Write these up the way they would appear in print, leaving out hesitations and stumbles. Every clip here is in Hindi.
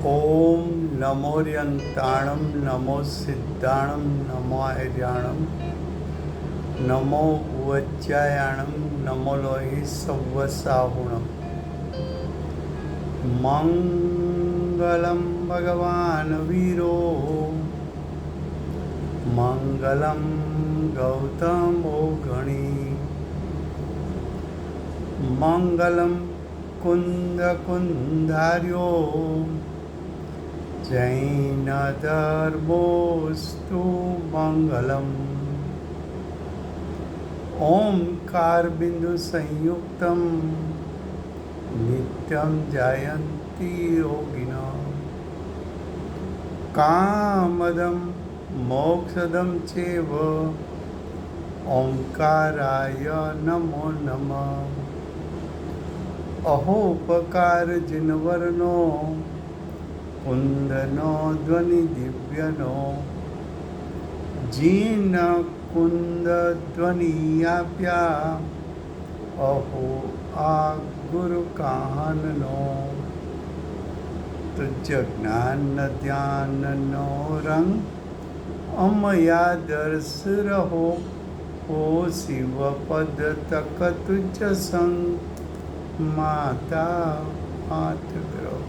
ओम नमोर्यन्ताणं नमो सिद्धाणं नमो आर्याणं नमो वज्रायाणं नमो लोहि सव्वसाहुणं। मंगलं भगवान् वीरो मंगलं गौतमो गणी मंगलं कुन्दकुन्धार्यो जैनधर्मोऽस्तु मंगलम्। ओंकार बिंदु संयुक्तं नित्यं जायन्ति योगिनः कामदं मोक्षदं चैव ओंकाराय नमो नमः। अहोपकार जिनवर्णो कुंदनो ध्वनि दिव्यनो जीन कुंद ध्वनियाप्या अहो आ गुरु काहनो तुझ ज्ञान ध्यान नो रंग अमया दर्श रहो हो शिव पद तक तुझ संग माता हाथ ग्रह।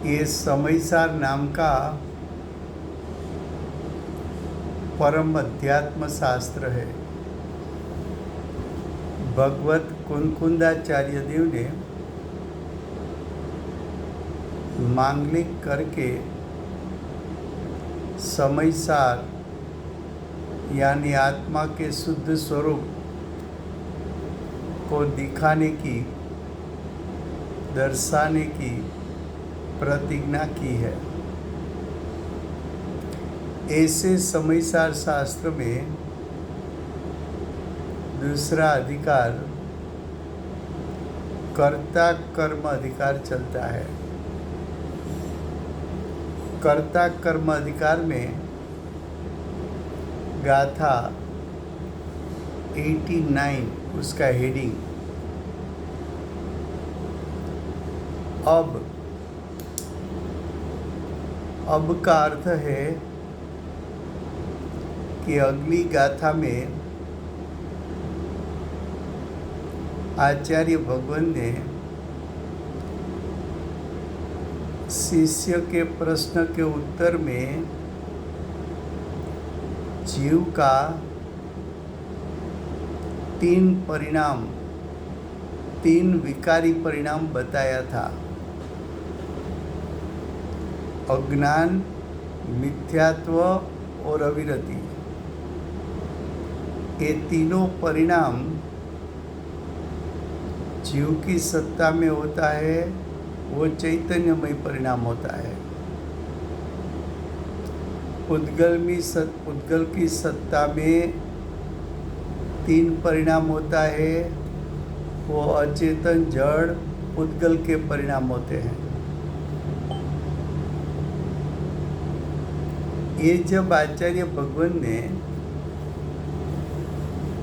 ये समयसार नाम का परम अध्यात्म शास्त्र है। भगवत कुनकुंदाचार्य देव ने मांगलिक करके समयसार यानी आत्मा के शुद्ध स्वरूप को दिखाने की, दर्शाने की प्रतिज्ञा की है। ऐसे समयसार शास्त्र में दूसरा अधिकार कर्ता कर्म अधिकार चलता है। कर्ता कर्म अधिकार में गाथा 89 उसका हेडिंग। अब का अर्थ है कि अगली गाथा में आचार्य भगवान ने शिष्य के प्रश्न के उत्तर में जीव का 3 विकारी परिणाम बताया था। अज्ञान, मिथ्यात्व और अविरति। ये तीनों परिणाम जीव की सत्ता में होता है, वो चैतन्यमय परिणाम होता है। उद्गल की सत्ता में 3 परिणाम होता है, वो अचेतन जड़ उद्गल के परिणाम होते हैं। ये जब आचार्य भगवान ने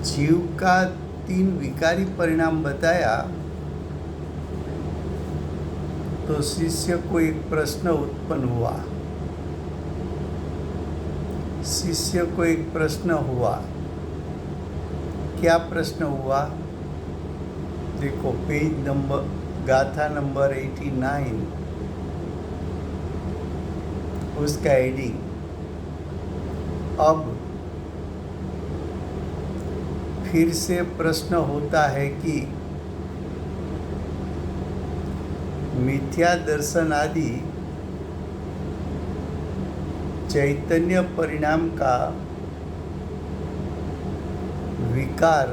जीव का 3 विकारी परिणाम बताया तो शिष्य को एक प्रश्न उत्पन्न हुआ। क्या प्रश्न हुआ? देखो गाथा नंबर 89 उसका हेडिंग। अब फिर से प्रश्न होता है कि मिथ्या दर्शन आदि चैतन्य परिणाम का विकार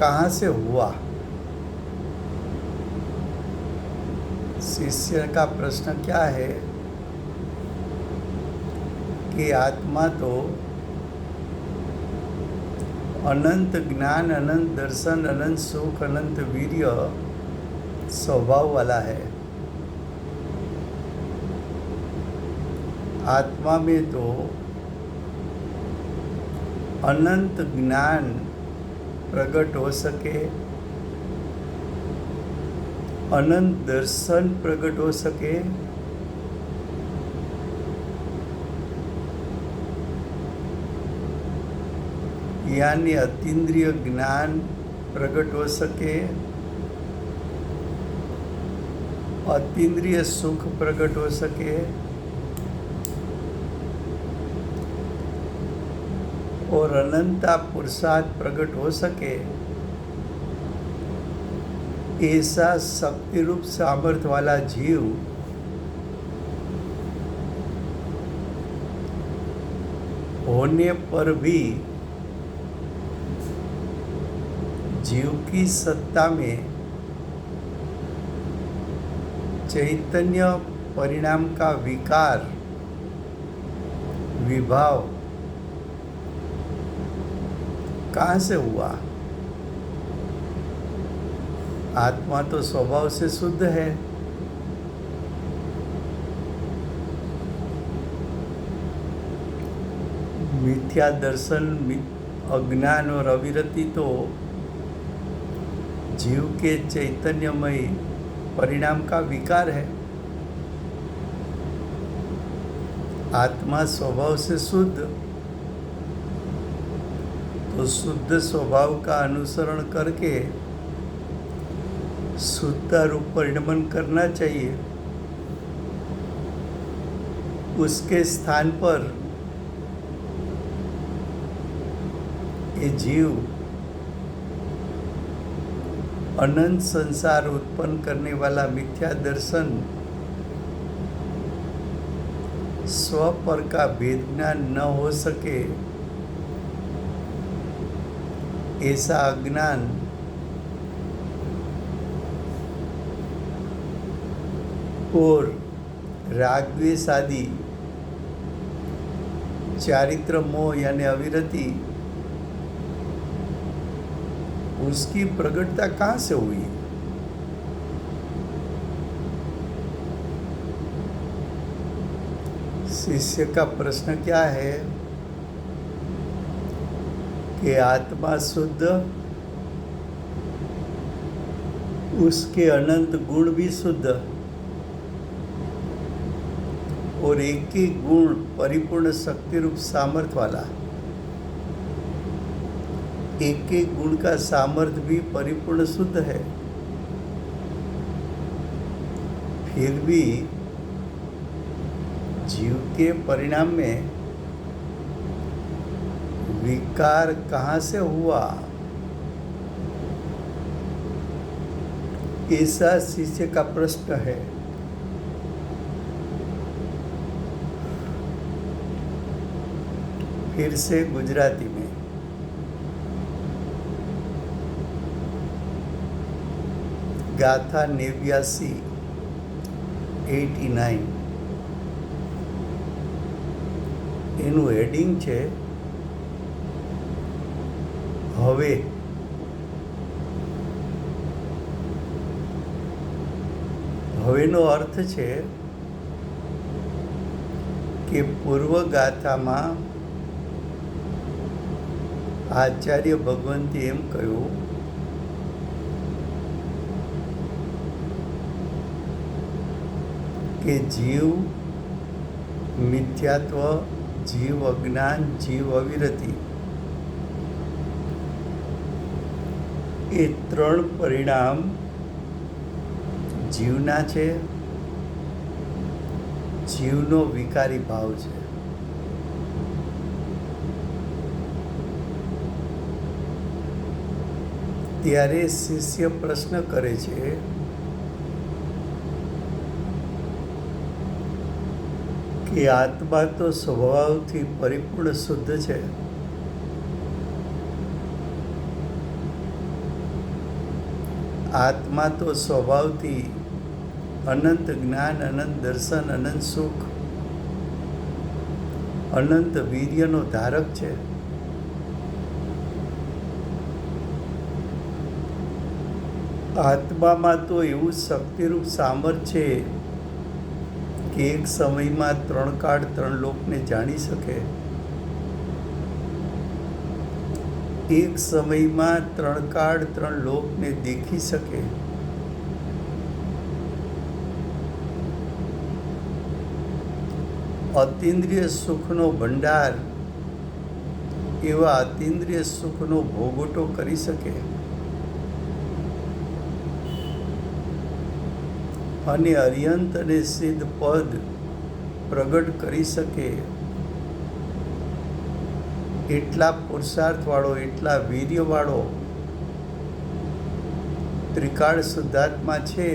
कहाँ से हुआ? शिष्य का प्रश्न क्या है कि आत्मा तो अनंत ज्ञान, अनंत दर्शन, अनंत सुख, अनंत वीर्य स्वभाव वाला है। आत्मा में तो अनंत ज्ञान प्रकट हो सके, अनंत दर्शन प्रकट हो सके, यानी अतीन्द्रिय ज्ञान प्रकट हो सके, अतीन्द्रिय सुख प्रकट हो सके और अनंता पुरुषार्थ प्रकट हो सके, ऐसा शक्ति रूप सामर्थ्य वाला जीव होने पर भी जीव की सत्ता में चैतन्य परिणाम का विकार विभाव कहाँ से हुआ? आत्मा तो स्वभाव से शुद्ध है। मिथ्या दर्शन, अज्ञान और अविरति तो जीव के चैतन्यमय परिणाम का विकार है। आत्मा स्वभाव से शुद्ध, तो शुद्ध स्वभाव का अनुसरण करके शुद्ध रूप परिणमन करना चाहिए। उसके स्थान पर ये जीव अनंत संसार उत्पन्न करने वाला मिथ्या दर्शन, स्व पर का भेद ज्ञान न हो सके, ऐसा अज्ञान और राग द्वेष आदि चारित्र मोह यानी अविरति, उसकी प्रकटता कहाँ से हुई? शिष्य का प्रश्न क्या है कि आत्मा शुद्ध, उसके अनंत गुण भी शुद्ध और एक ही गुण परिपूर्ण शक्ति रूप सामर्थ्य वाला, एक एक गुण का सामर्थ्य भी परिपूर्ण शुद्ध है, फिर भी जीव के परिणाम में विकार कहाँ से हुआ? ऐसा शिष्य का प्रश्न है। फिर से गुजराती में गाथा 89 એનું હેડિંગ છે હવે. હવેનો અર્થ છે કે પૂર્વ ગાથામાં આચાર્ય ભગવંતે એમ કહ્યું કે જીવ મિથ્યાત્વ, જીવ અજ્ઞાન, જીવ અવિરતિ એ ત્રણ પરિણામ જીવના છે, જીવનો વિકારી ભાવ છે. ત્યારે શિષ્ય પ્રશ્ન કરે છે કે આત્મા તો સ્વભાવથી પરિપૂર્ણ શુદ્ધ છે, આત્મા તો સ્વભાવથી અનંત જ્ઞાન, અનંત દર્શન, અનંત સુખ, અનંત વીર્યનો ધારક છે. આત્મામાં તો એવું શક્તિરૂપ સામર્થ્ય છે કે એક સમયમાં 3 કાળ 3 લોકને જાણી શકે. એક સમયમાં ત્રણ કાળ ત્રણ લોકને દેખી શકે, અતિન્દ્રિય સુખનો ભંડાર એવા અતિન્દ્રિય સુખનો ભોગવટો કરી શકે અને અર્યંત અને સિદ્ધ પદ પ્રગટ કરી શકે એટલા પુરુષાર્થવાળો, એટલા વીર્યવાળો ત્રિકાળ શુદ્ધાત્મા છે.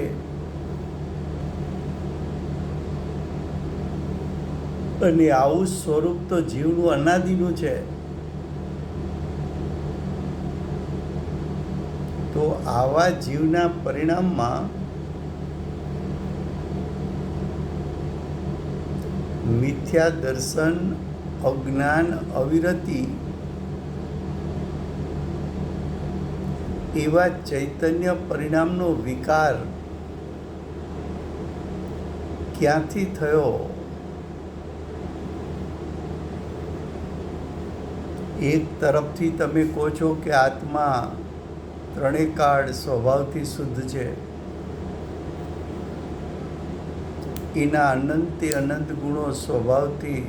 અને આવું સ્વરૂપ તો જીવનું અનાદિનું છે. તો આવા જીવના પરિણામમાં મિથ્યા દર્શન, અજ્ઞાન, અવિરતિ એવા ચૈતન્ય પરિણામનો વિકાર ક્યાંથી થયો? એક તરફથી તમે કહો છો કે આત્મા ત્રણેય કાળ સ્વભાવથી શુદ્ધ છે, એના અનંતે અનંત ગુણો સ્વભાવથી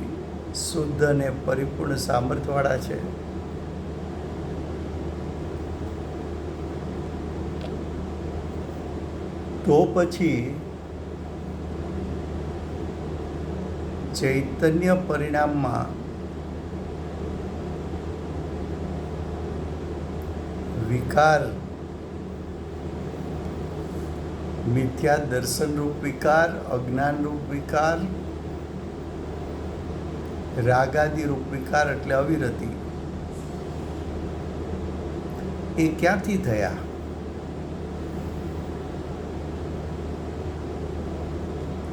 શુદ્ધ અને પરિપૂર્ણ સામર્થ્યવાળા છે. તો પછી ચૈતન્ય પરિણામમાં વિકાર, મિથ્યા દર્શનરૂપ વિકાર, અજ્ઞાનરૂપ વિકાર, રાગાદિરૂપ વિકાર એટલે અવિરતિ, એ ક્યાંથી થયા?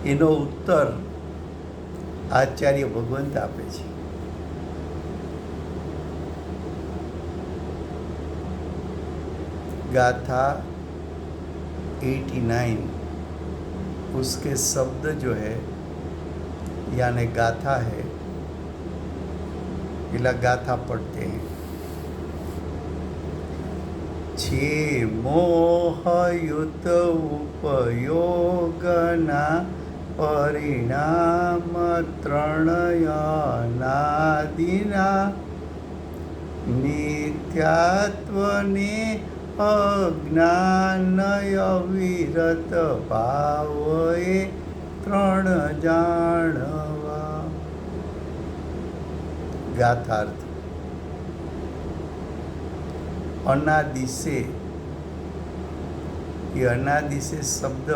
એનો ઉત્તર આચાર્ય ભગવંત આપે છે. गाथा 89, उसके शब्द जो है यानी गाथा है, इला गाथा पढ़ते हैं. छे मोहयुत उपयोगना परिणाम ત્રણયનાદિના નિત્યાત્વને અજ્ઞાનય વિરત ભાવએ ત્રણ જાણવા. ગાથાર્થ. અનાદિશે, ये अनादि से शब्द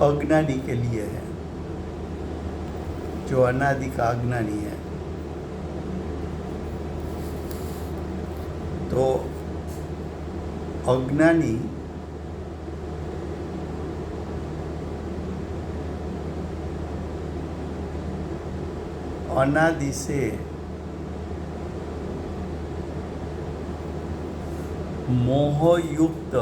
अज्ञानी के लिए है, जो अनादि का अज्ञानी है. तो अज्ञानी अनादि से मोहयुक्त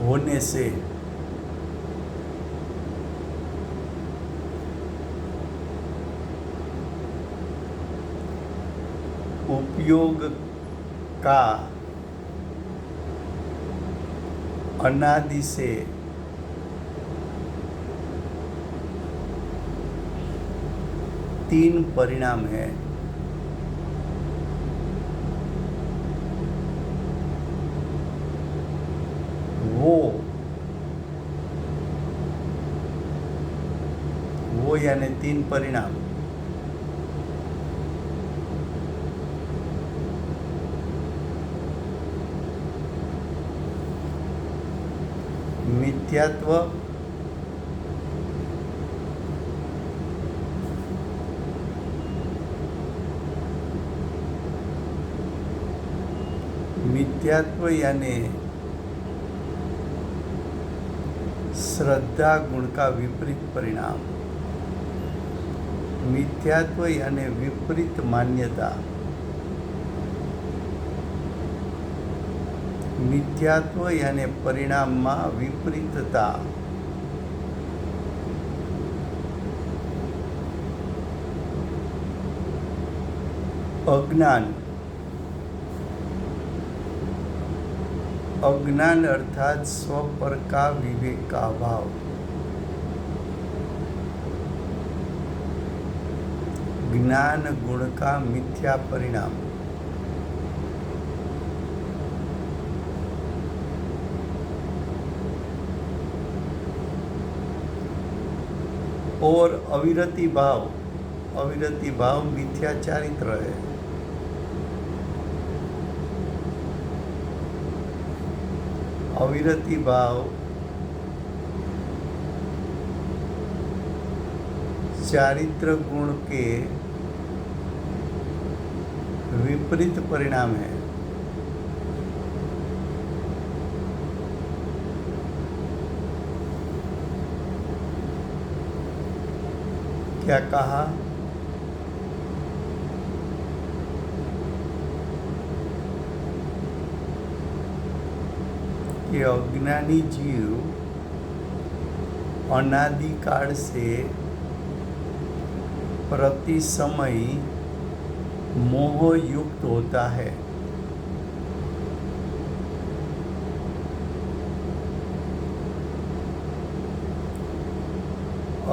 होने से उपयोग का अनादि से तीन परिणाम है. वो यानी तीन परिणाम मिथ्यात्व, मिथ्यात्व यानी श्रद्धा गुण का विपरीत परिणाम. मिथ्यात्व यानी विपरीत मान्यता. मिथ्यात्व यानी परिणाम में विपरीतता. अज्ञान, अज्ञान अर्थात स्व पर का विवेक का अभाव। ज्ञान गुण का मिथ्या परिणाम। और अविरति भाव, अविरति भाव मिथ्या चारित्र है। अविरति भाव चारित्र गुण के विपरीत परिणाम है। क्या कहा? कि अज्ञानी जीव अनादिकाल से प्रति समय मोह युक्त होता है।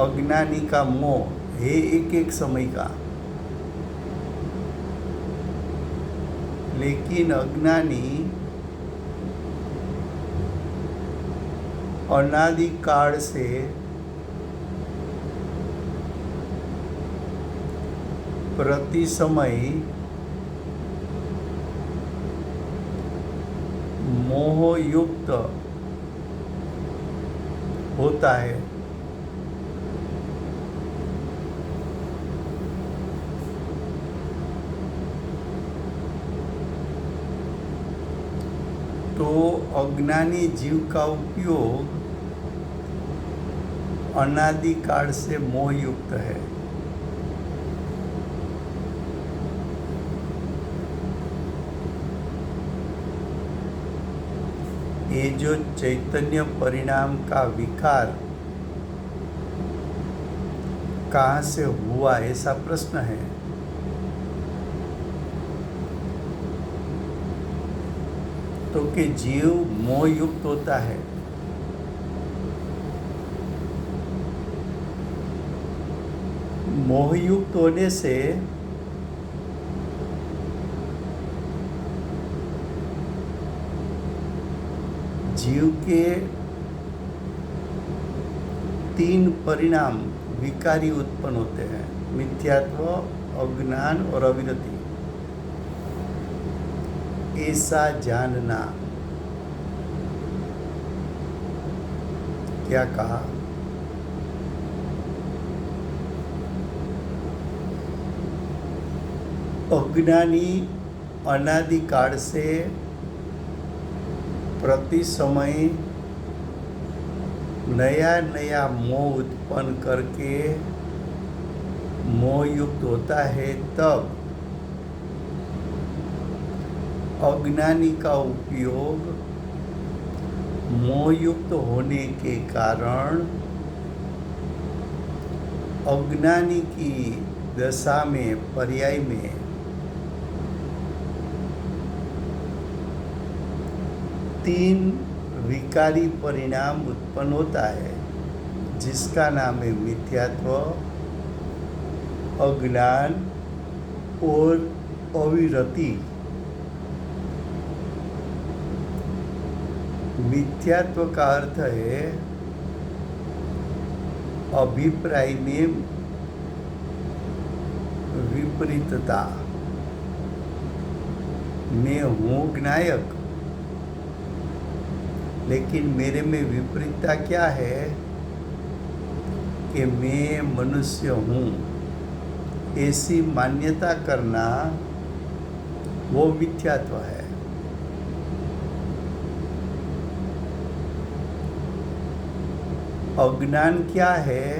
अज्ञानी का मोह है एक एक समय का, लेकिन अज्ञानी अनादिकाल से प्रति समय मोह युक्त होता है। तो अज्ञानी जीव का उपयोग अनादिकाल से मोह युक्त है। ये जो चैतन्य परिणाम का विकार कहाँ से हुआ, ऐसा प्रश्न है। तो कि जीव मोह युक्त होता है। मोह युक्त होने से जीव के 3 परिणाम विकारी उत्पन्न होते हैं: मिथ्यात्व, अज्ञान और अविरति। ऐसा जानना। क्या कहा? अज्ञानी अनादिकाल से प्रति समय नया नया मोह उत्पन्न करके मोह युक्त होता है। तब अज्ञानी का उपयोग मोह युक्त होने के कारण अज्ञानी की दशा में, पर्याय में तीन विकारी परिणाम उत्पन्न होता है, जिसका नाम है मिथ्यात्व, अज्ञान और अविरति। मिथ्यात्व का अर्थ है अभिप्राय में विपरीतता। मैं हूँ ज्ञायक, लेकिन मेरे में विपरीतता क्या है कि मैं मनुष्य हूँ, ऐसी मान्यता करना वो मिथ्यात्व है। अज्ञान क्या है?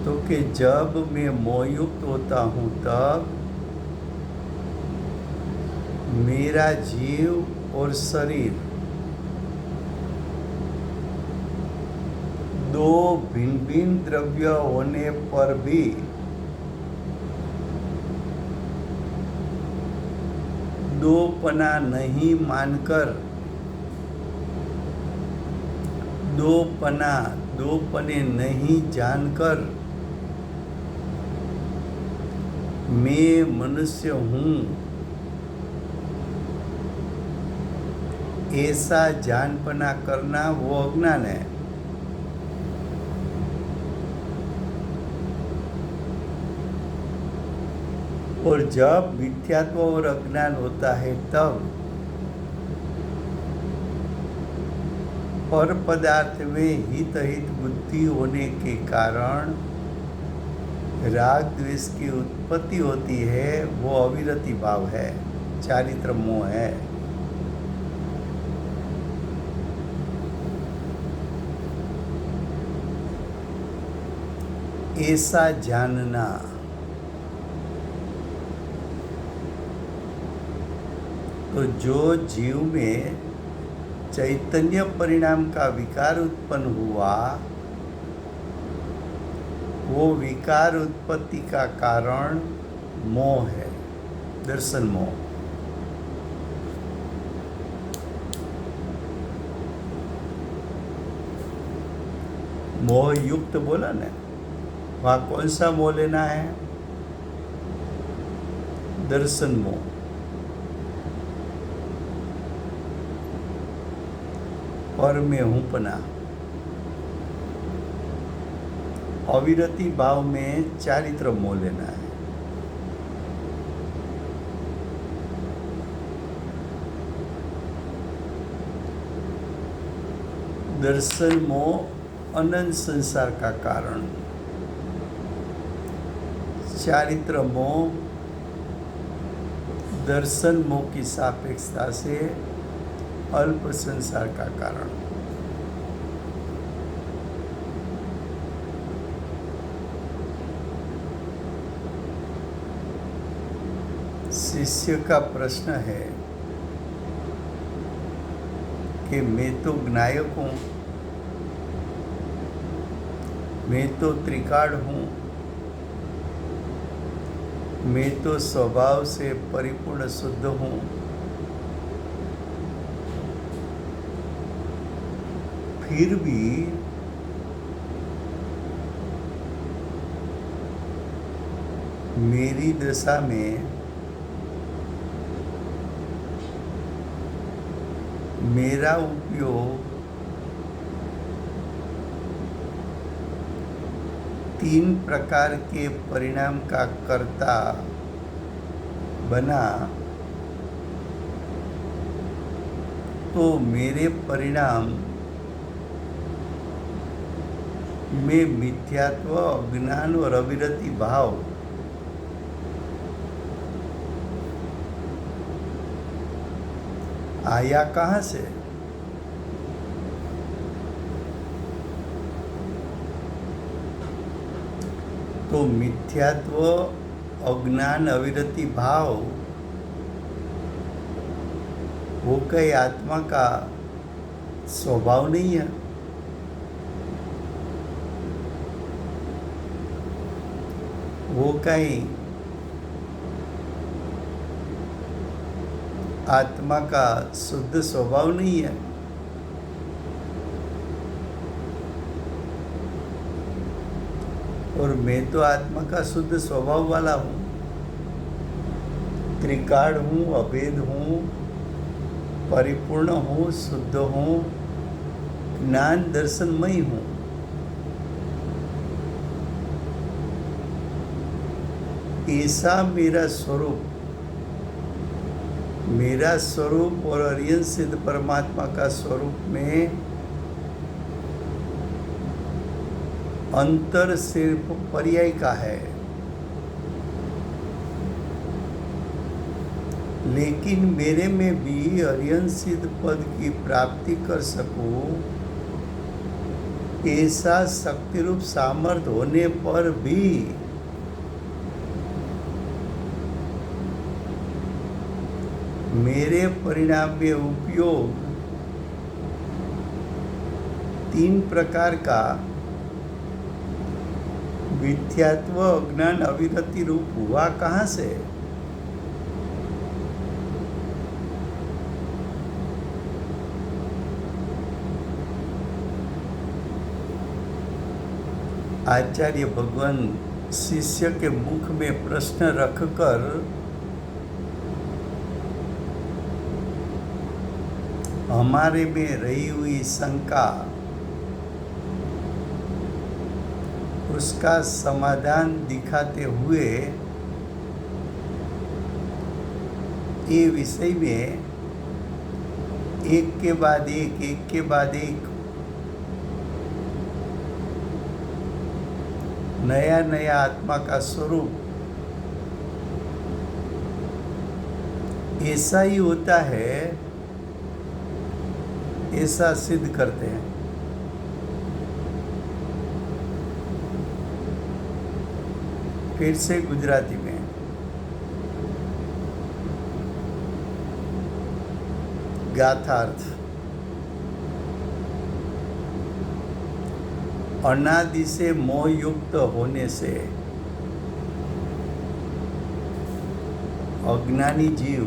तो कि जब मैं मोहयुक्त होता हूँ तब मेरा जीव और शरीर दो भिन्न भिन्न द्रव्य होने पर भी दोपना नहीं मानकर, दोपने नहीं जानकर मैं मनुष्य हूँ, ऐसा जानपना करना वो अज्ञान है। और जब मिथ्यात्व और अज्ञान होता है तब पर पदार्थ में हित बुद्धि होने के कारण राग द्वेष की उत्पत्ति होती है। वो अविरति भाव है, चारित्र मोह है। ऐसा जानना तो जो जीव में चैतन्य परिणाम का विकार उत्पन्न हुआ, वो विकार उत्पत्ति का कारण मोह है, दर्शन मोह। मोह युक्त बोला ना, वहाँ कौन सा मोह लेना है? दर्शन मोह। पर में हूँ पना। अविरति भाव में चारित्र मोह लेना है। दर्शन मोह अनंत संसार का कारण, चारित्र मोह दर्शन मोह की सापेक्षता से अल्प संसार का कारण। शिष्य का प्रश्न है कि मैं तो ज्ञायक हूँ, मैं तो त्रिकाल हूँ, मैं तो स्वभाव से परिपूर्ण शुद्ध हूँ, फिर भी मेरी दशा में मेरा उपयोग तीन प्रकार के परिणाम का कर्ता बना, तो मेरे परिणाम में मिथ्यात्व, अज्ञान और अविरति भाव आया कहाँ से? तो मिथ्यात्व, अज्ञान, अविरति भाव वो कई आत्मा का स्वभाव नहीं है। वो कहीं आत्मा का शुद्ध स्वभाव नहीं है। और मैं तो आत्मा का शुद्ध स्वभाव वाला हूँ, त्रिकाल हूँ, अभेद हूँ, परिपूर्ण हूँ, शुद्ध हूँ, ज्ञान दर्शनमय हूँ। ऐसा मेरा स्वरूप और अरियन सिद्ध परमात्मा का स्वरूप में अंतर सिर्फ पर्याय का है। लेकिन मेरे में भी अरियन सिद्ध पद की प्राप्ति कर सकूं, ऐसा शक्ति रूप सामर्थ्य होने पर भी मेरे परिणाम में उपयोग तीन प्रकार का मिथ्यात्व, अज्ञान, अविरति रूप हुआ कहाँ से? आचार्य भगवान शिष्य के मुख में प्रश्न रखकर हमारे में रही हुई शंका उसका समाधान दिखाते हुए ये विषय में एक के बाद एक नया नया आत्मा का स्वरूप ऐसा ही होता है, ऐसा सिद्ध करते हैं। फिर से गुजराती में गाथार्थ। अनादि से मोह युक्त होने से अज्ञानी जीव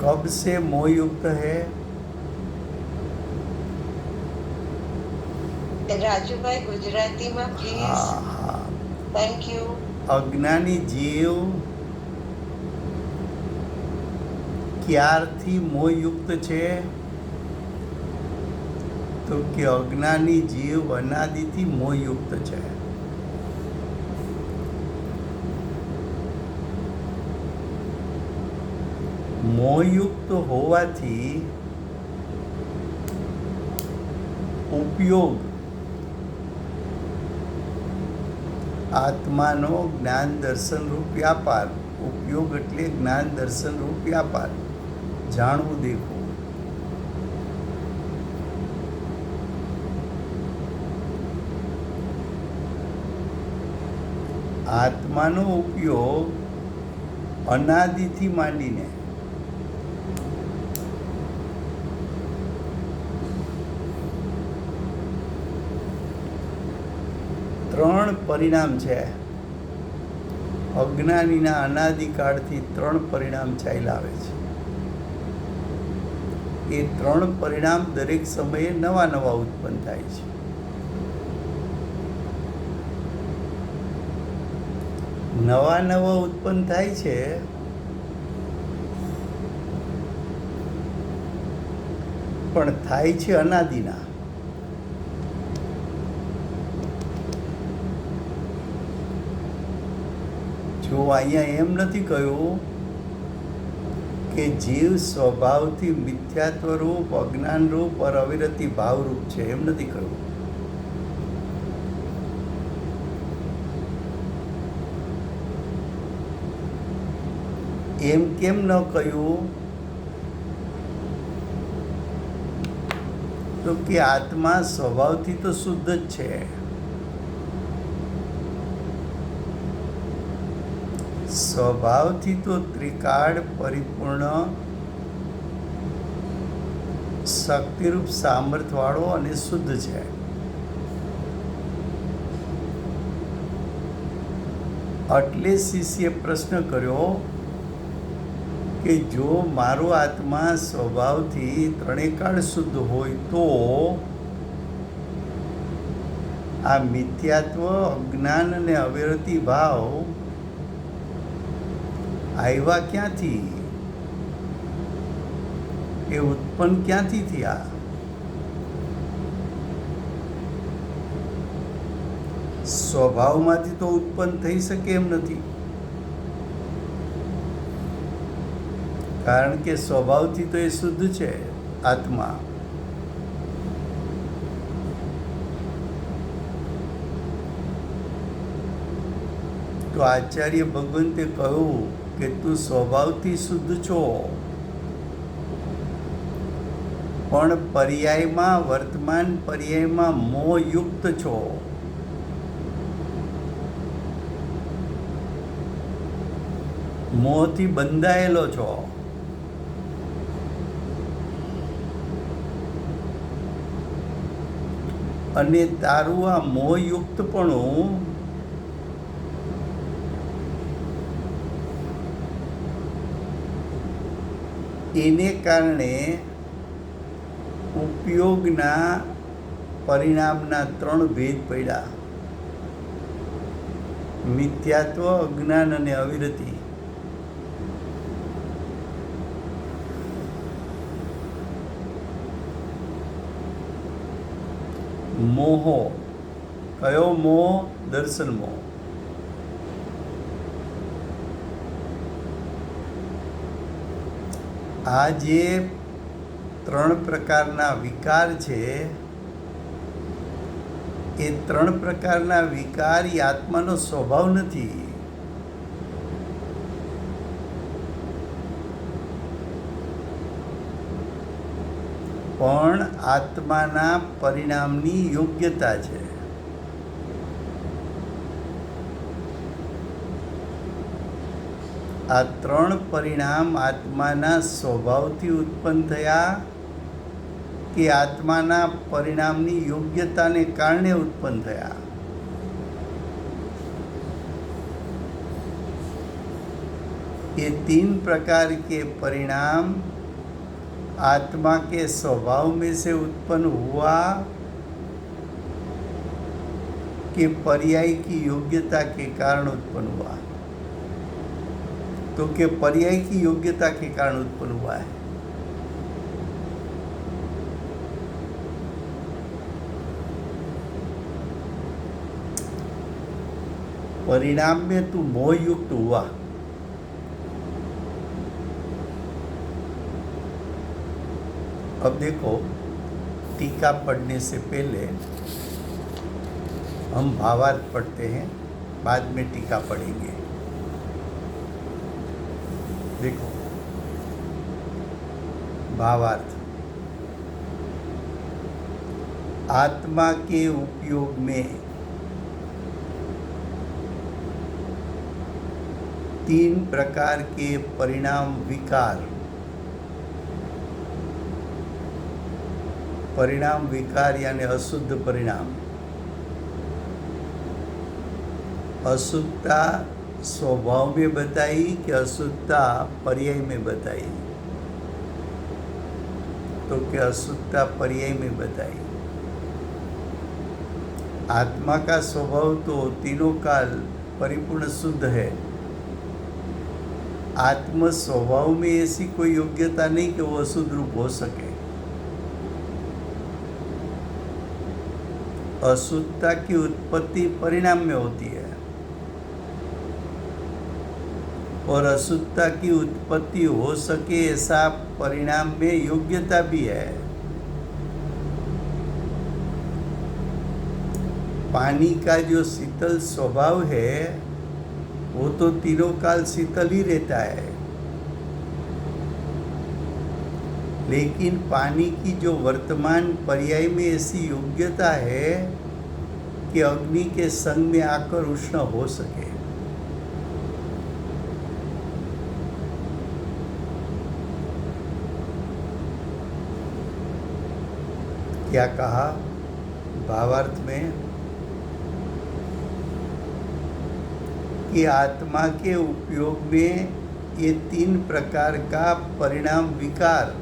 कब से मोह युक्त है? રાજુભાઈ ગુજરાતીમાં પ્લીઝ. हाँ, થેન્ક યુ. અજ્ઞાની જીવ ક્યારથી મોહયુક્ત છે? તો કે અજ્ઞાની જીવ અનાદિથી મોહયુક્ત છે। મોહયુક્ત હોવાથી ઉપયોગ આત્માનો જ્ઞાન દર્શન રૂપ વ્યાપાર, ઉપયોગ એટલે જ્ઞાન દર્શન રૂપ વ્યાપાર, જાણવું દેખવું। આત્માનો ઉપયોગ અનાદિથી માંડીને ત્રણ પરિણામ છે। અજ્ઞાનીના અનાદિકાળથી ત્રણ પરિણામ ચાલ્યા આવે છે। એ ત્રણ પરિણામ દરેક સમયે નવા નવા ઉત્પન્ન થાય છે। નવા નવા ઉત્પન્ન થાય છે પણ થાય છે અનાદિના। જો અહીંયા એમ નથી કહ્યું કે જીવ સ્વભાવથી મિથ્યાત્વ રૂપ, અજ્ઞાન રૂપ और અવિરતિ ભાવ રૂપ છે, એમ નથી કહ્યું। એમ કેમ ન કહ્યું? તો કે આત્મા સ્વભાવથી તો શુદ્ધ જ છે। સ્વભાવથી તો ત્રિકાળ પરિપૂર્ણ શક્તિરૂપ સામર્થ્યવાળો અને શુદ્ધ છે। એટલે શિષ્યે પ્રશ્ન કર્યો કે જો મારો આત્મા સ્વભાવથી ત્રણેય કાળ શુદ્ધ હોય તો આ મિથ્યાત્વ, અજ્ઞાન અને અવિરતિ ભાવ આવ્યા ક્યાંથી? એ ઉત્પન્ન ક્યાંથી થયા? સ્વભાવમાંથી તો ઉત્પન્ન થઈ શકે એમ નથી, કારણ કે સ્વભાવથી તો એ શુદ્ધ છે આત્મા। તો આચાર્ય ભગવંતે કહ્યું કે તું સ્વભાવથી શુદ્ધ છો, પણ પર્યાયમાં, વર્તમાન પર્યાયમાં મોહયુક્ત છો। મોહથી બંધાયેલો છો। અને તારું આ મોહયુક્તપણું એને કારણે ઉપયોગના પરિણામના 3 ભેદ પડ્યા: મિથ્યાત્વ, અજ્ઞાન અને અવિરતિ. મોહો. કયો મોહ? દર્શન મોહ. આ જે 3 પ્રકારના વિકાર છે, એ 3 પ્રકારના વિકાર એ આત્માનો સ્વભાવ નથી. પણ આત્માના પરિણામની યોગ્યતા છે. આ 3 પરિણામ આત્માના સ્વભાવથી ઉત્પન્ન થયા કે આત્માના પરિણામની યોગ્યતાને કારણે ઉત્પન્ન થયા? ये 3 प्रकार के परिणाम आत्मा के स्वभाव में से उत्पन्न हुआ कि पर्याय की योग्यता के कारण उत्पन्न हुआ? तो कि पर्याय की योग्यता के कारण उत्पन्न हुआ है. परिणाम में तू मोह युक्त हुआ. अब देखो, टीका पढ़ने से पहले हम भावार्थ पढ़ते हैं, बाद में टीका पढ़ेंगे. देखो, भावार्थ: आत्मा के उपयोग में 3 प्रकार के परिणाम विकार. परिणाम विकार यानी अशुद्ध परिणाम. अशुद्धता स्वभाव में बताई कि अशुद्धता पर्याय में बताई? तो कि अशुद्धता पर्याय में बताई. आत्मा का स्वभाव तो तीनों काल परिपूर्ण शुद्ध है. आत्म स्वभाव में ऐसी कोई योग्यता नहीं कि वो अशुद्ध रूप हो सके. अशुद्धता की उत्पत्ति परिणाम में होती है और अशुद्धता की उत्पत्ति हो सके ऐसा परिणाम में योग्यता भी है. पानी का जो शीतल स्वभाव है वो तो तीनों काल शीतल ही रहता है, लेकिन पानी की जो वर्तमान पर्याय में ऐसी योग्यता है कि अग्नि के संग में आकर उष्ण हो सके. क्या कहा भावार्थ में? कि आत्मा के उपयोग में ये 3 प्रकार का परिणाम विकार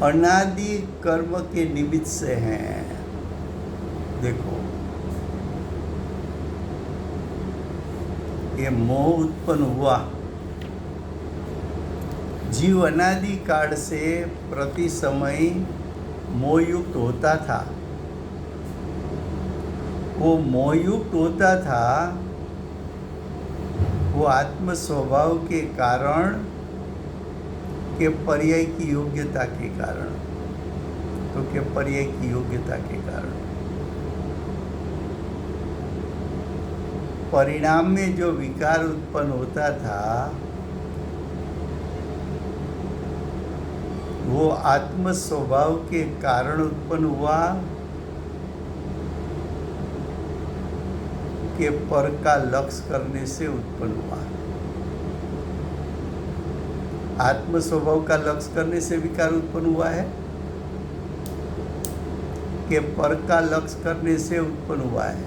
अनादि कर्म के निमित्त से हैं. देखो, ये मोह उत्पन्न हुआ. जीव अनादि काल से प्रति समय मोहयुक्त होता था. वो मोहयुक्त होता था, वो आत्म स्वभाव के कारण के पर्याय की योग्यता के कारण. तो के पर्याय की योग्यता के कारण परिणाम में जो विकार उत्पन्न होता था वो आत्म स्वभाव के कारण उत्पन्न हुआ के पर का लक्ष्य करने से उत्पन्न हुआ. आत्म स्वभाव का लक्ष्य करने से विकार उत्पन्न हुआ है कि पर का लक्ष्य करने से उत्पन्न हुआ है?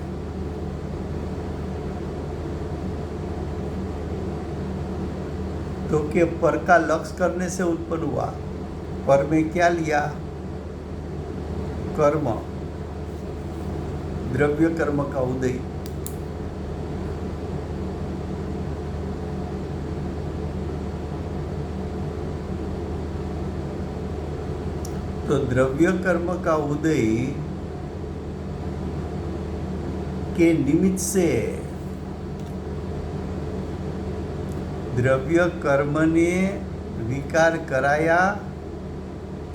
तो कि पर का लक्ष्य करने से उत्पन्न हुआ। पर में क्या लिया? कर्म, द्रव्य कर्म का उदय। तो द्रव्य कर्म का उदय के निमित्त से द्रव्य कर्म ने विकार कराया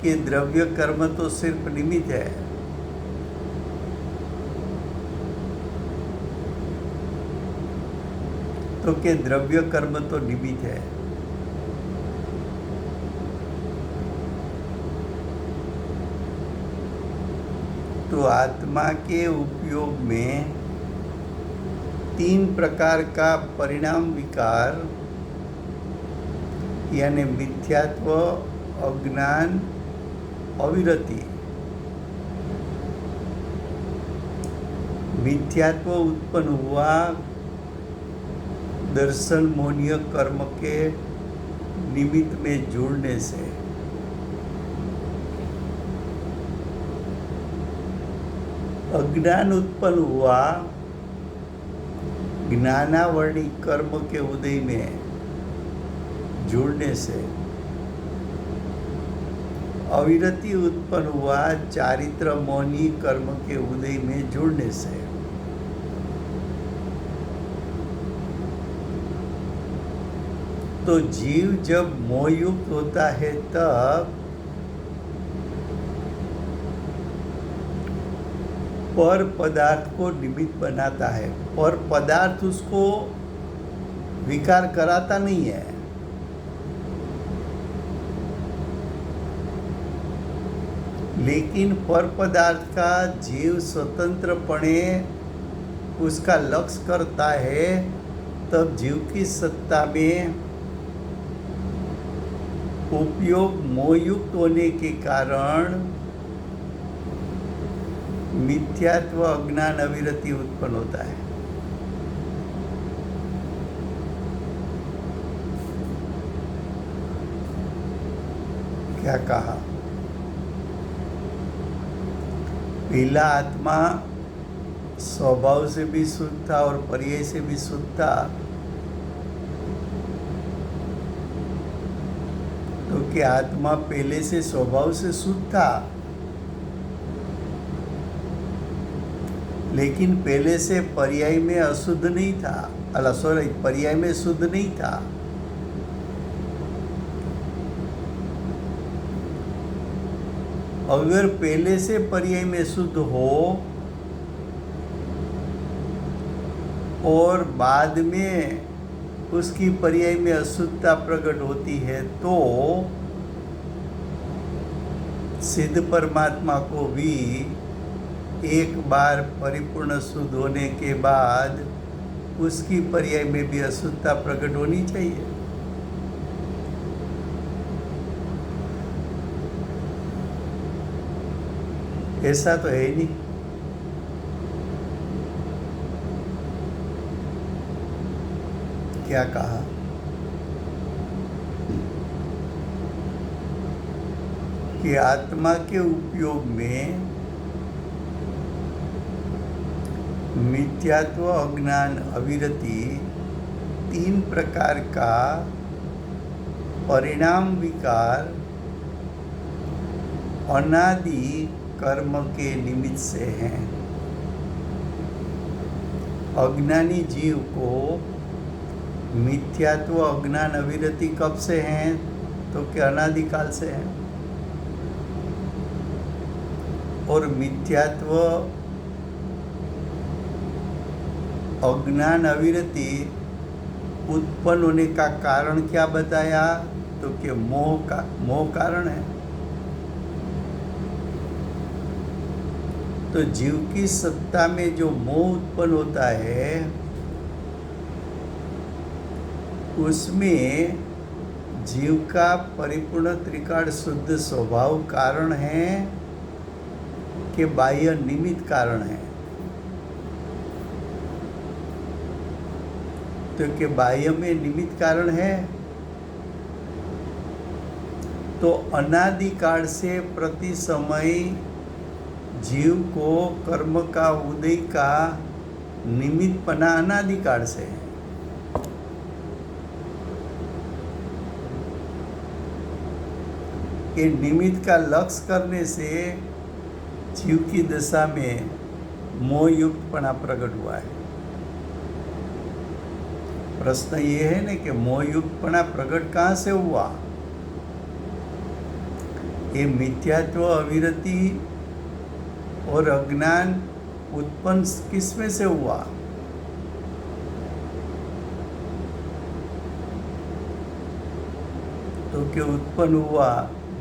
कि द्रव्य कर्म तो सिर्फ निमित्त है। तो कि द्रव्य कर्म तो निमित्त है। तो आत्मा के उपयोग में 3 प्रकार का परिणाम विकार यानी मिथ्यात्व, अज्ञान, अविरति। मिथ्यात्व उत्पन्न हुआ दर्शन मोनीय कर्म के निमित्त में जुड़ने से। अज्ञान उत्पन्न हुआ ज्ञानावर्णी कर्म के उदय में जुड़ने से। अविरति उत्पन्न हुआ चारित्र मौनी कर्म के उदय में जुड़ने से। तो जीव जब मोहयुक्त होता है तब पर पदार्थ को निमित्त बनाता है। पर पदार्थ उसको विकार कराता नहीं है। लेकिन पर पदार्थ का जीव स्वतंत्रपणे उसका लक्ष्य करता है, तब जीव की सत्ता में उपयोग मोहयुक्त होने के कारण मिथ्यात्व, अज्ञान, अविरति उत्पन्न होता है। क्या कहा? पहला आत्मा स्वभाव से भी शुद्ध था और पर्याय से भी शुद्ध था। तो कि आत्मा पहले से स्वभाव से शुद्ध था, लेकिन पहले से पर्याय में अशुद्ध नहीं था। पर्याय में शुद्ध नहीं था। अगर पहले से पर्याय में शुद्ध हो और बाद में उसकी पर्याय में अशुद्धता प्रकट होती है, तो सिद्ध परमात्मा को भी एक बार परिपूर्ण शुद्ध होने के बाद उसकी पर्याय में भी अशुद्धता प्रकट होनी चाहिए। ऐसा तो है नहीं। क्या कहा? कि आत्मा के उपयोग में मिथ्यात्व, अज्ञान, अविरति 3 प्रकार का परिणाम विकार अनादि कर्म के निमित्त से हैं। अज्ञानी जीव को मिथ्यात्व, अज्ञान, अविरति कब से हैं? तो कि अनादिकाल से हैं। और मिथ्यात्व, अज्ञान, अविरति उत्पन्न होने का कारण क्या बताया? तो कि मोह कारण है। तो जीव की सत्ता में जो मोह उत्पन्न होता है, उसमें जीव का परिपूर्ण त्रिकाल शुद्ध स्वभाव कारण है कि बाह्य निमित्त कारण है? तो कि बाह्य में निमित्त कारण है तो अनादिकाल से प्रति समय जीव को कर्म का उदय का निमित्तपना अनादिकाल से है। ये निमित्त का लक्ष्य करने से जीव की दशा में मोहयुक्तपना प्रकट हुआ है। प्रश्न ये है ना कि मोहयुक्तपना प्रकट कहाँ से हुआ? ये मिथ्यात्व, अविरति और अज्ञान उत्पन्न किस में से हुआ? तो कि उत्पन्न हुआ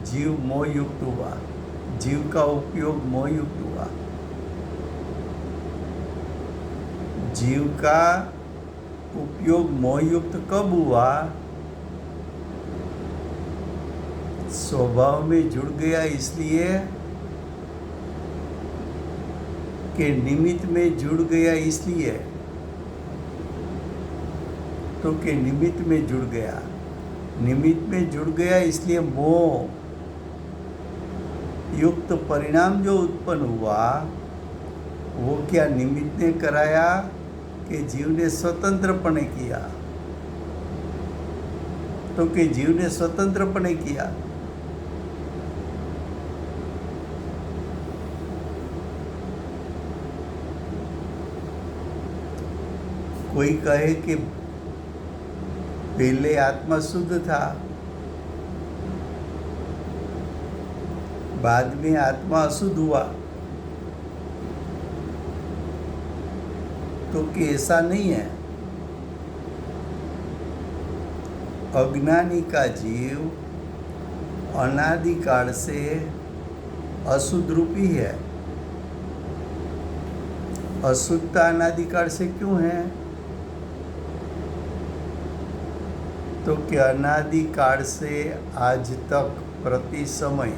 जीव मोहयुक्त हुआ, जीव का उपयोग मोहयुक्त हुआ। जीव का उपयोग मोहयुक्त कब हुआ? स्वभाव में जुड़ गया इसलिए कि निमित्त में जुड़ गया इसलिए, तो कि निमित्त में जुड़ गया, निमित्त में जुड़ गया इसलिए मोह युक्त परिणाम जो उत्पन्न हुआ वो क्या निमित्त ने कराया कि जीव ने स्वतंत्रपणे किया? तो कि जीव ने स्वतंत्रपणे किया। कोई कहे कि पहले आत्मा शुद्ध था, बाद में आत्मा अशुद्ध हुआ, तो कि ऐसा नहीं है। अज्ञानी का जीव अनादिकाल से अशुद्ध रूपी है। अशुद्धता अनादिकाल से क्यों है? तो कि अनादिकाल से आज तक प्रति समय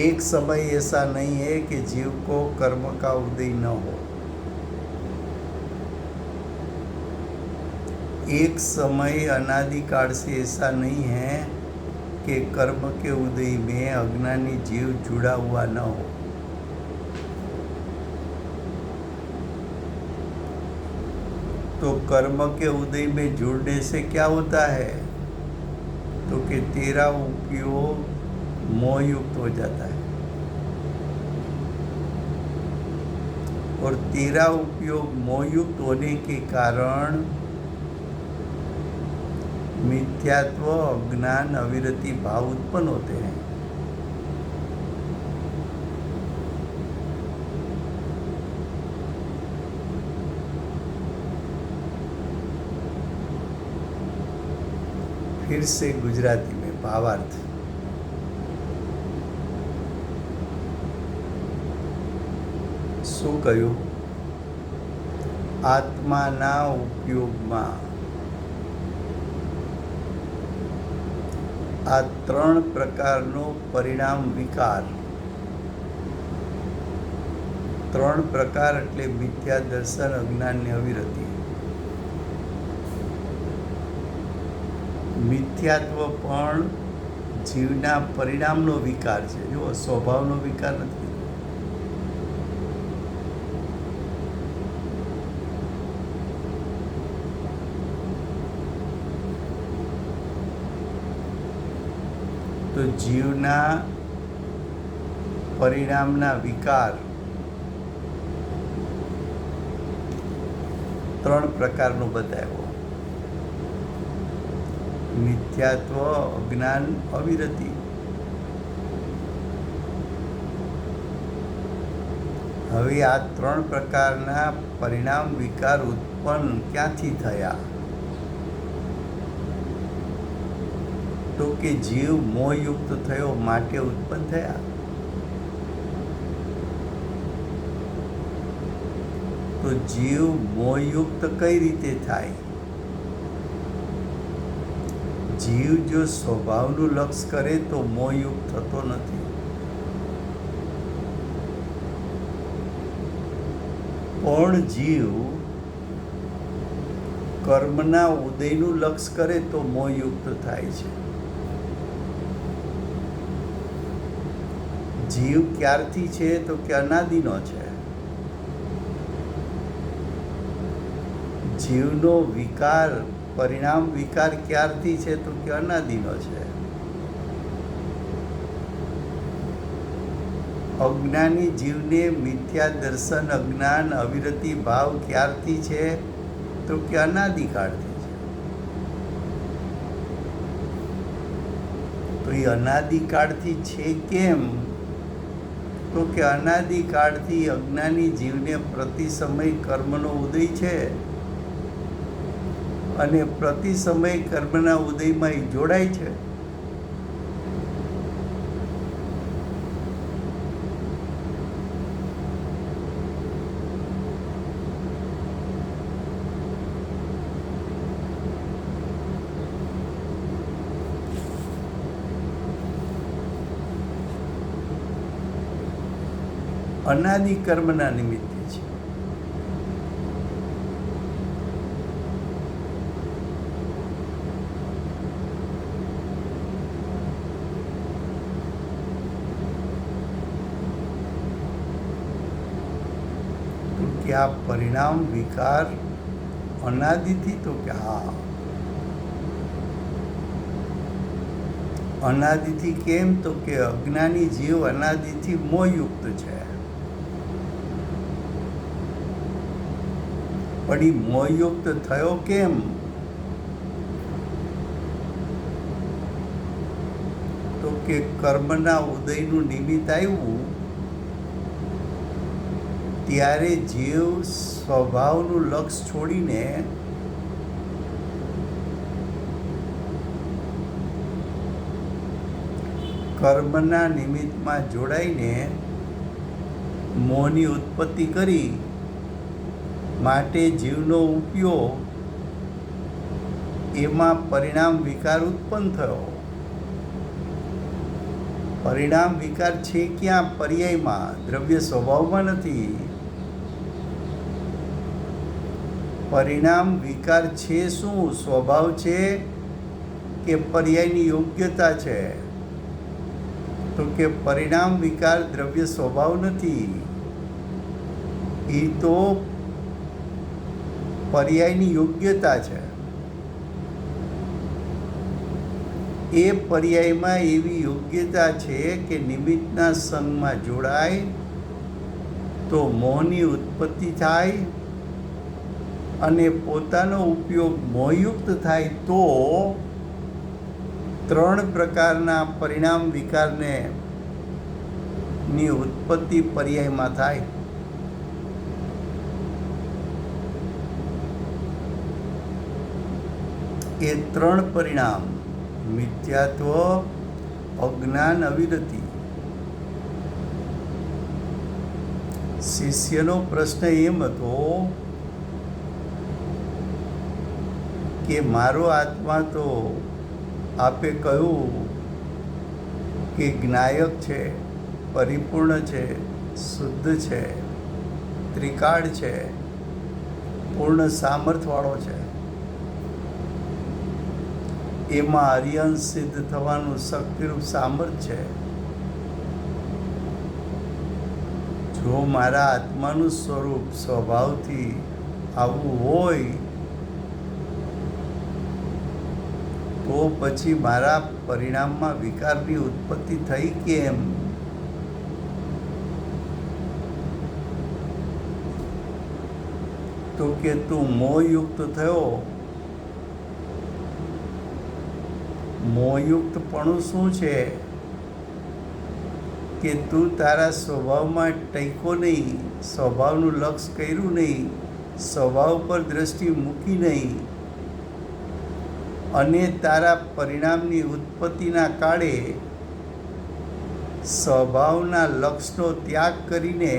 एक समय ऐसा नहीं है कि जीव को कर्म का उदय न हो। एक समय अनादिकाल से ऐसा नहीं है कि कर्म के उदय में अज्ञानी जीव जुड़ा हुआ न हो। तो कर्म के उदय में जुड़ने से क्या होता है? तो कि तेरा उपयोग मोहयुक्त हो जाता है, और तेरा उपयोग मोहयुक्त होने के कारण मिथ्यात्व, अज्ञान, अविरति भाव उत्पन्न होते हैं। फिर से गुजराती में भावार्थ। શું કહ્યું? આત્માના ઉપયોગમાં આ ત્રણ પ્રકારનો પરિણામ વિકાર, ત્રણ પ્રકાર એટલે મિથ્યા દર્શન, અજ્ઞાન ને અવિરતિ. મિથ્યાત્વ પણ જીવના પરિણામનો વિકાર છે, જો સ્વભાવનો વિકાર નથી. તો જીવના પરિણામના વિકાર ત્રણ પ્રકારનો બતાવ્યો: મિથ્યાત્વ, અજ્ઞાન, અવિરતિ. હવે આ ત્રણ પ્રકારના પરિણામ વિકાર ઉત્પન્ન ક્યાંથી થયા? તો કે જીવ મોહયુક્ત થયો માટે ઉત્પન્ન થયા. તો જીવ મોહયુક્ત કઈ રીતે થાય? જીવ જો સ્વભાવનું લક્ષ્ય કરે તો મોહયુક્ત થતો નથી. પણ જીવ કર્મના ઉદયનું લક્ષ્ય કરે તો મોહયુક્ત થાય છે. જીવ ક્યારથી છે તો કે અનાદિનો છે. જીવનો વિકાર, પરિણામ વિકાર ક્યારથી છે તો કે અનાદિનો છે. અજ્ઞાની જીવને મિથ્યા દર્શન, અજ્ઞાન, અવિરતિ ભાવ ક્યારથી છે તો કે અનાદિકાળથી છે. તો એ અનાદિકાળથી છે કેમ તો કે અનાદિકાળથી અજ્ઞાની જીવને પ્રતિ સમય કર્મનો ઉદય છે અને પ્રતિ સમય કર્મના ઉદયમાં એ જોડાય છે. અનાદિ કર્મના નિમિત્તે છે. તો કે આ પરિણામ વિકાર અનાદિથી તો કે હા, અનાદિથી કેમ તો કે અજ્ઞાની જીવ અનાદિથી મોહયુક્ત છે. પણ એ મોહયુક્ત થયો કેમ તો કે કર્મના ઉદયનું નિમિત્ત આવ્યું ત્યારે જીવ સ્વભાવનું લક્ષ છોડીને કર્મના નિમિત્તમાં જોડાઈને મોહની ઉત્પત્તિ કરી, માટે જીવનો ઉપયોગ એમાં પરિણામ વિકાર ઉત્પન્ન થયો. પરિણામ વિકાર છે ક્યાં? પર્યાયમાં, દ્રવ્ય સ્વભાવમાં નથી. પરિણામ વિકાર છે શું? સ્વભાવ છે કે પર્યાયની યોગ્યતા છે? તો કે પરિણામ વિકાર દ્રવ્ય સ્વભાવ નથી, એ તો પર્યાયની યોગ્યતા છે. એ પર્યાયમાં એવી યોગ્યતા છે કે નિમિત્તના સંગમાં જોડાય તો મોહની ઉત્પત્તિ થાય અને પોતાનો ઉપયોગ મોહયુક્ત થાય તો ત્રણ પ્રકારના પરિણામ વિકારને ની ઉત્પત્તિ પર્યાયમાં થાય. એ ત્રણ પરિણામ મિથ્યાત્વ, અજ્ઞાન, અવિરતિ. શિષ્યનો પ્રશ્ન એમ હતો કે મારો આત્મા તો આપે કહ્યું કે જ્ઞાયક છે, પરિપૂર્ણ છે, શુદ્ધ છે, ત્રિકાળ છે, પૂર્ણ સામર્થ્યવાળો છે, એમાં હરિઅંશ સિદ્ધ થવાનું શક્તિરૂપ સામર્થ્ય છે. જો મારા આત્માનું સ્વરૂપ સ્વભાવથી આવું હોય તો પછી મારા પરિણામમાં વિકારની ઉત્પત્તિ થઈ કેમ? તો કે તું મોહયુક્ત થયો. મોહયુક્તપણું શું છે કે તું તારા સ્વભાવમાં ટક્યો નહીં, સ્વભાવનું લક્ષ કર્યું નહીં, સ્વભાવ પર દ્રષ્ટિ મૂકી નહીં અને તારા પરિણામની ઉત્પત્તિના કાળે સ્વભાવના લક્ષનો ત્યાગ કરીને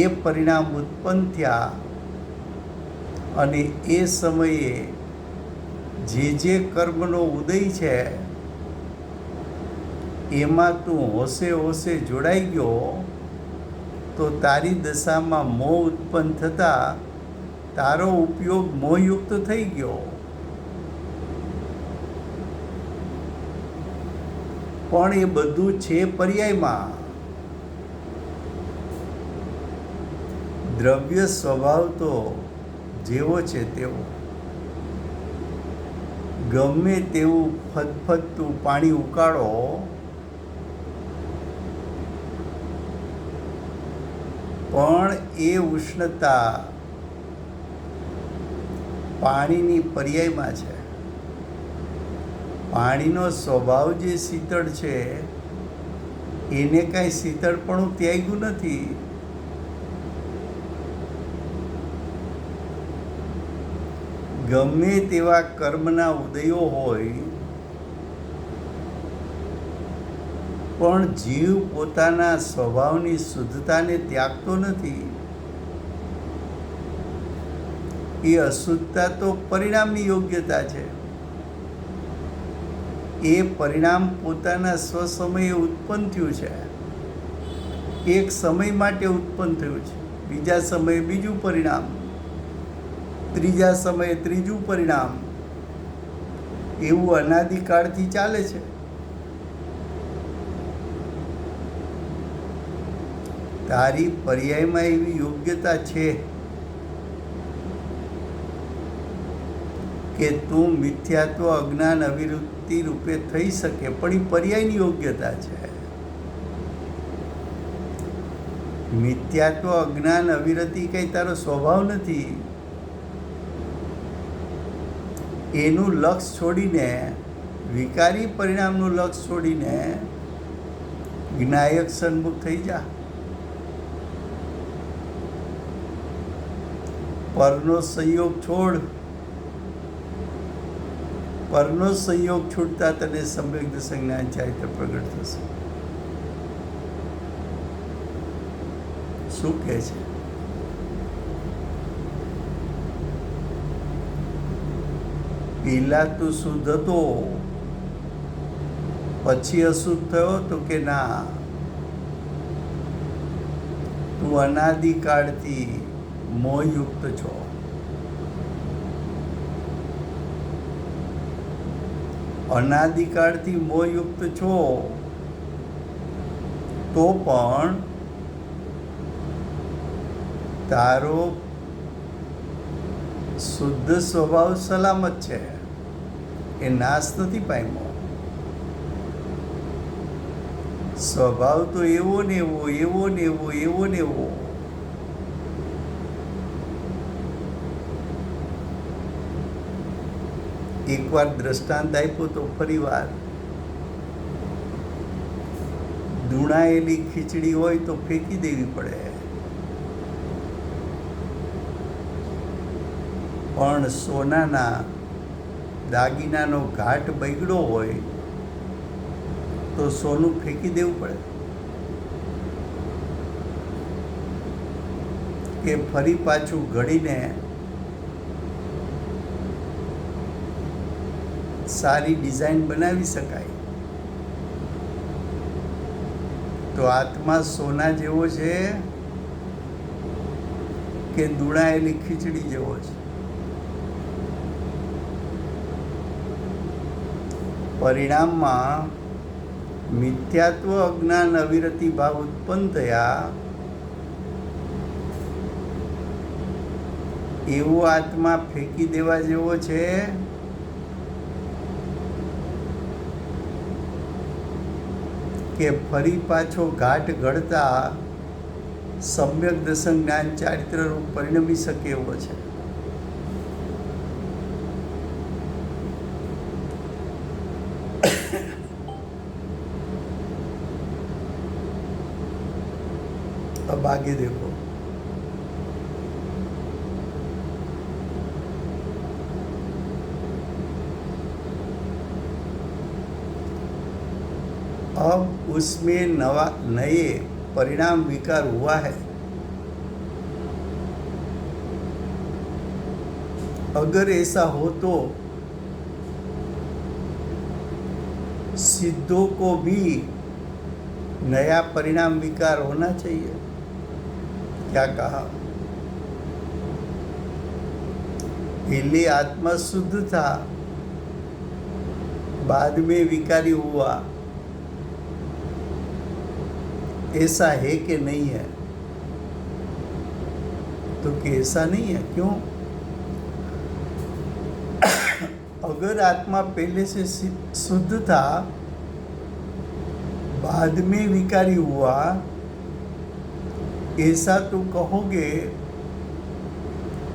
એ પરિણામ ઉત્પન્ન થયા અને એ સમયે જે કર્મનો ઉદય છે એમાં તું હોશે હોશે જોડાઈ ગયો તો તારી દશામાં મોહ ઉત્પન્ન થતાં તારો ઉપયોગ મોહયુક્ત થઈ ગયો. પણ એ બધું છે પર્યાયમાં. દ્રવ્ય સ્વભાવ તો જેવો છે તેવો. ગમે તેવું ફતફતું પાણી ઉકાળો પણ એ ઉષ્ણતા પાણીની પર્યાયમાં છે. પાણીનો સ્વભાવ જે શીતળ છે એને કાંઈ શીતળપણું ત્યાગ્યું નથી. ગમે તેવા કર્મના ઉદયો હોય પણ જીવ પોતાના સ્વભાવની શુદ્ધતાને ત્યાગતો નથી. એ અશુદ્ધતા તો પરિણામની યોગ્યતા છે. એ પરિણામ પોતાના સ્વસમયે ઉત્પન્ન થયું છે. એક સમય માટે ઉત્પન્ન થયું છે, બીજા સમયે બીજું પરિણામ, ત્રીજા સમયે ત્રીજું પરિણામ. એવું અનાદિકાળથી ચાલે છે. તારી પર્યાયમાં એવી યોગ્યતા છે કે તું મિથ્યાત્વ અજ્ઞાન અવિરુદ્ધિ રૂપે થઈ શકે, પણ એ પર્યાયની યોગ્યતા છે. મિથ્યાત્વ અજ્ઞાન અવિરતિ કંઈ તારો સ્વભાવ નથી. એનું લક્ષ છોડીને, વિકારી પરિણામનું લક્ષ છોડીને જ્ઞાયક સન્મુખ થઈ જા. પરનો સંયોગ છોડ. પરનો સંયોગ છૂટતા તને સમ્યક દર્શન જ્ઞાન ચારિત્ર પ્રગટ થશે. શું કહે છે? પહેલા તું શુદ્ધ હતો, પછી અશુદ્ધ થયો? તો કે ના, તું અનાદિકાળથી મોહયુક્ત છો. અનાદિકાળથી મોહયુક્ત છો તો પણ તારો શુદ્ધ સ્વભાવ સલામત છે, એ નાશ નથી પામ્યો. સ્વભાવ તો એવો ને એવો, એવો ને એવો, એવો ને એવો. એકવાર દ્રષ્ટાંત આપ્યો તો ફરી વાર. ધૂણાયેલી ખીચડી હોય તો ફેંકી દેવી પડે, પણ સોનાના દાગીનાનો ઘાટ બગડ્યો હોય તો સોનું ફેંકી દેવું પડે કે ફરી પાછું ઘડીને સારી ડિઝાઇન બનાવી શકાય? તો આત્મા સોના જેવો છે કે ધૂણાયેલી ખીચડી જેવો છે? પરિણામમાં મિથ્યાત્વ અજ્ઞાન અવિરતિ ભાવ ઉત્પન્ન થયા. એવો આત્મા ફેંકી દેવા જેવો છે કે ફરી પાછો ઘાટ ઘડતા સમ્યક દર્શન જ્ઞાન ચારિત્ર રૂપ પરિણમી શકે એવો છે? अब आगे देखो. अब उसमें नए परिणाम विकार हुआ है. अगर ऐसा हो तो सिद्धों को भी नया परिणाम विकार होना चाहिए. क्या कहा? पहले आत्मा शुद्ध था, बाद में विकारी हुआ, ऐसा है कि नहीं है? तो कि ऐसा नहीं है। क्यों? अगर आत्मा पहले से शुद्ध था, बाद में विकारी हुआ, ऐसा तो कहोगे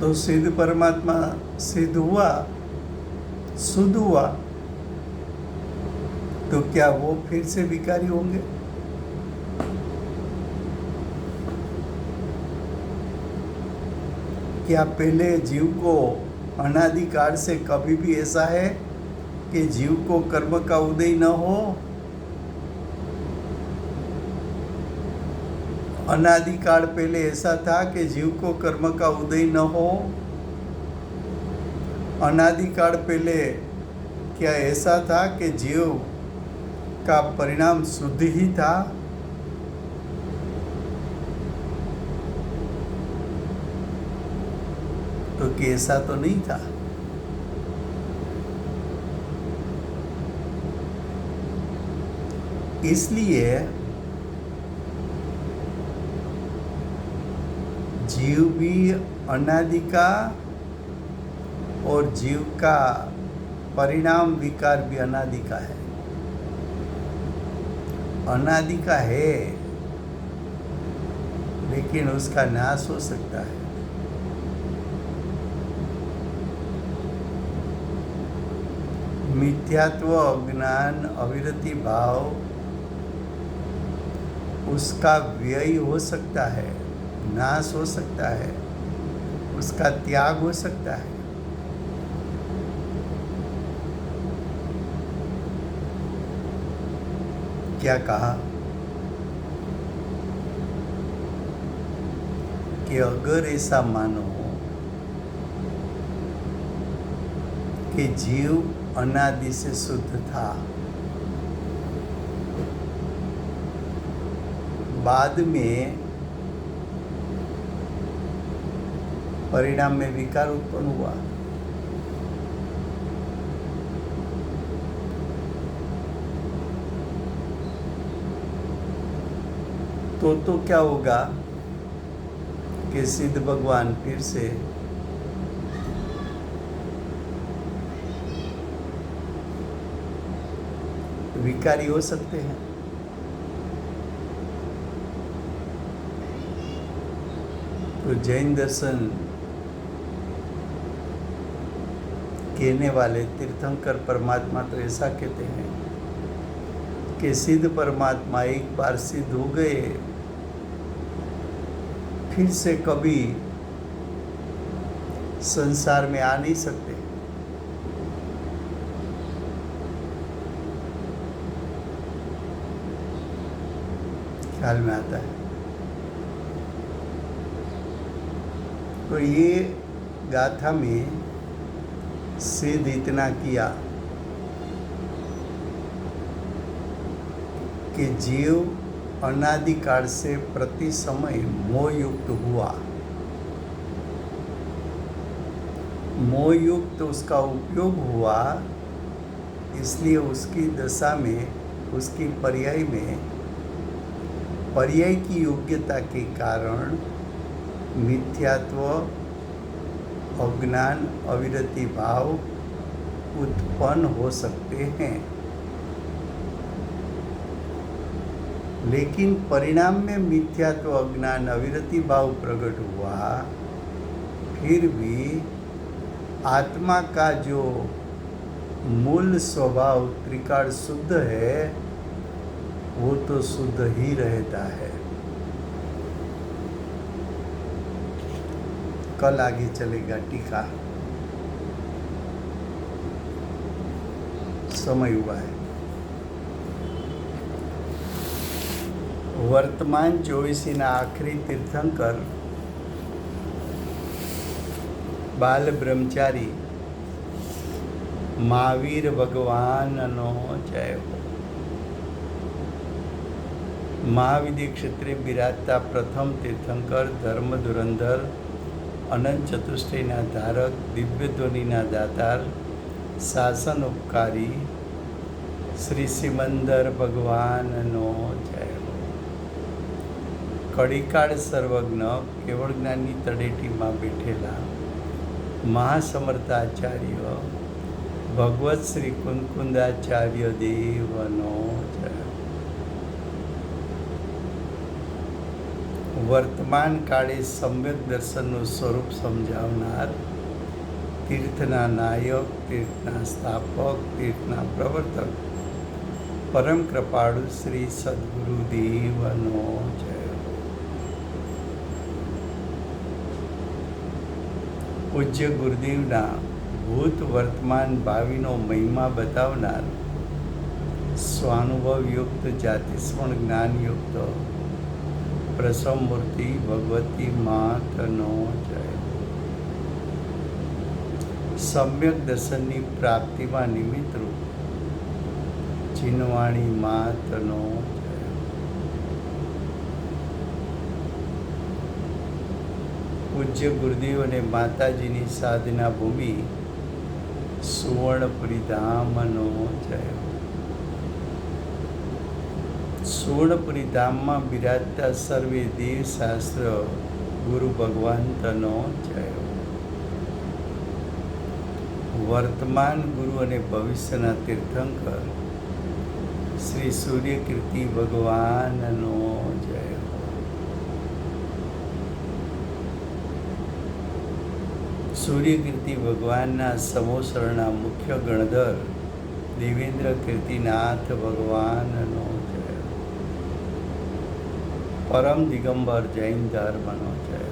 तो सिद्ध परमात्मा सिद्ध हुआ, शुद्ध हुआ, तो क्या वो फिर से विकारी होंगे? क्या पहले जीव को अनादिकाल से कभी भी ऐसा है कि जीव को कर्म का उदय न हो? अनादिकाल पहले ऐसा था कि जीव को कर्म का उदय न हो? अनादिकाल पहले क्या ऐसा था कि जीव का परिणाम शुद्ध ही था? तो कि ऐसा तो नहीं था। इसलिए जीव भी अनादि का और जीव का परिणाम विकार भी अनादि का है। अनादि का है, लेकिन उसका नाश हो सकता है। मिथ्यात्व, अज्ञान, अविरति भाव, उसका व्यय हो सकता है, नाश हो सकता है, उसका त्याग हो सकता है। क्या कहा कि अगर ऐसा मानो कि जीव अनादि से शुद्ध था, बाद में परिणाम में विकार उत्पन्न हुआ, तो क्या होगा कि सिद्ध भगवान फिर से विकारी हो सकते हैं। तो जैन दर्शन कहने वाले तीर्थंकर परमात्मा तो ऐसा कहते हैं कि सिद्ध परमात्मा एक बार सिद्ध हो गए, फिर से कभी संसार में आ नहीं सकते। ख्याल में आता है। तो ये गाथा में सिद्ध इतना किया कि जीव अनादिकाल से प्रति समय मोह युक्त हुआ। मोह युक्त उसका उपयोग हुआ, इसलिए उसकी दशा में, उसकी पर्याय में, पर्याय की योग्यता के कारण मिथ्यात्व, अज्ञान, अविरति भाव उत्पन्न हो सकते हैं। लेकिन परिणाम में मिथ्यात्व, अज्ञान, अविरति भाव प्रकट हुआ, फिर भी आत्मा का जो मूल स्वभाव त्रिकाल शुद्ध है, वो तो शुद्ध ही रहता है। कल आगे चलेगा टीका। समय हुआ है। વર્તમાન 24ના આખરી તીર્થંકર બાલ બ્રહ્મચારી મહાવીર ભગવાનનો જય હો। મહાવિદ્ય ક્ષેત્રે બિરાજતા પ્રથમ તીર્થંકર, ધર્મ ધુરંધર, અનંત ચતુષ્ટયના ધારક, દિવ્ય ધ્વનિના દાતાર, શાસન ઉપકારી શ્રી સિમંદર ભગવાનનો જય હો। કળીકાળ સર્વજ્ઞ કેવળ જ્ઞાનની તળેટીમાં બેઠેલા મહાસમર્થાચાર્ય ભગવત શ્રી કુંકુંદાચાર્ય દેવનો જય. વર્તમાન કાળે સમ્યક દર્શનનું સ્વરૂપ સમજાવનાર, તીર્થના નાયક, તીર્થના સ્થાપક, તીર્થના પ્રવર્તક, પરમ કૃપાળુ શ્રી સદગુરુદેવનો જય. પૂજ્ય ગુરુદેવના ભૂત વર્તમાન ભાવિનો મહિમા બતાવનાર, સ્વાનુભવયુક્ત જાતિસ્મરણ જ્ઞાનયુક્ત પ્રસવ મૂર્તિ ભગવતી માતનો જય. સમ્યક દર્શનની પ્રાપ્તિમાં નિમિત્તરૂપ ચિન્વાણી માતનો જય. પૂજ્ય ગુરુદેવ અને માતાજીની સાધના ભૂમિ સુવર્ણપુરી ધામનો જય. સુવર્ણપુરી ધામમાં બિરાજતા સર્વે દેવ શાસ્ત્ર ગુરુ ભગવંતનો જય. વર્તમાન ગુરુ અને ભવિષ્યના તીર્થંકર શ્રી સૂર્યકીર્તિ ભગવાનનો જય. સૂર્યકીર્તિ ભગવાનના સમોસરના મુખ્ય ગણધર દેવેન્દ્ર કીર્તિનાથ ભગવાનનો જય. પરમ દિગંબર જૈન ધર્મનો જય.